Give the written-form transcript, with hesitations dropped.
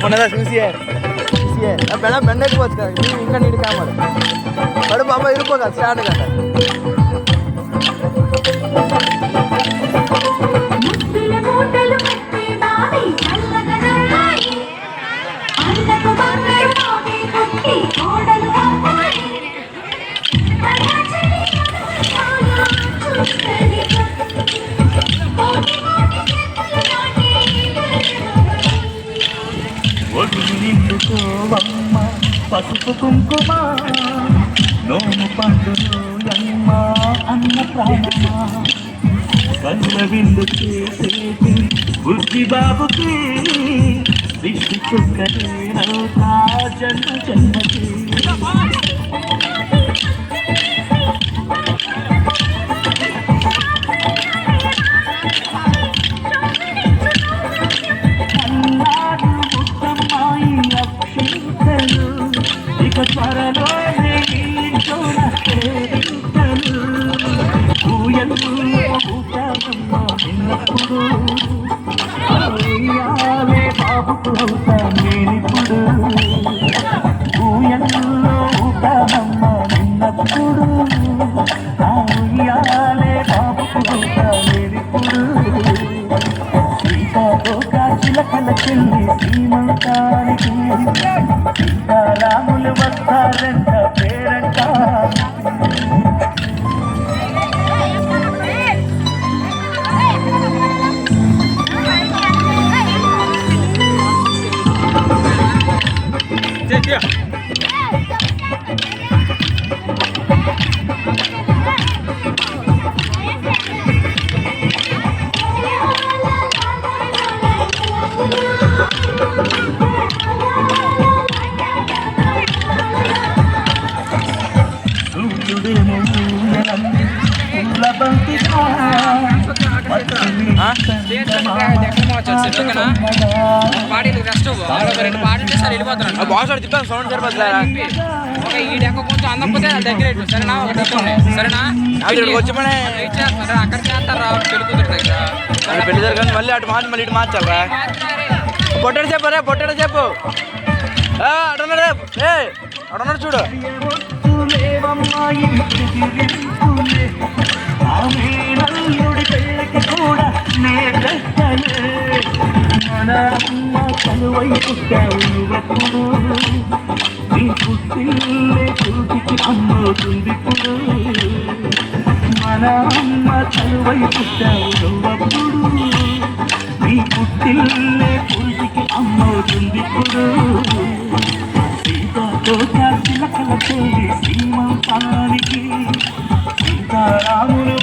अपने చూసియే బెడ బెండకపోవచ్చు కదా ఇంకా నీటి కామాడు పడు బాబా ఇరుకోగా స్టార్ట్ కదా నిండుకోవమ్మ పసుపు కుంకుమ నోము పండులో అమ్మ అన్న ప్రాణమా కళ్ళ విందు చేసేది బుద్ధి బాబుకి దిష్టి చుక్కనే నౌతా జన్మ జన్మకి త్వరలోనే నిన్నప్పుడు బాబుకు అవుతా నేనిప్పుడు ఊయల్లో ఊటానమ్మ నిన్నప్పుడు ఉయ్యాలే బాబుకు అవుతా నేనిప్పుడు సీతాకోక చిలకల చెల్లి సీమంతానికి సీతారాములు వస్తారంట పేరంట బాగుంది తిప్పాను సౌండ్ సరిపోతుందా ఈ డెక్క కొంచెం అందకపోతే దగ్గర సరేనా సరేనా వచ్చి పడే అక్కడ చేస్తారా పెళ్లి కూతురు దగ్గర పెళ్లి దగ్గర మళ్ళీ అటు మార్చి మళ్ళీ ఇటు మార్చాలరా పొట్టడు చెప్పు రే పొట్టడు చెప్పు అడున్నాడు ఏ అడున్నాడు చూడు మన అమ్మ కలువై పుట్టావు నువ్వెప్పుడు నీ పుట్టిల్లే చూసికి అమ్మవుతుందిప్పుడు మన అమ్మ కలువై పుట్టావు నువ్వెప్పుడు నీ పుట్టిల్లే చూసికి అమ్మవుతుందిప్పుడు సీతాతో చిలకల చెల్లి సీమంతానికి సీతారాములు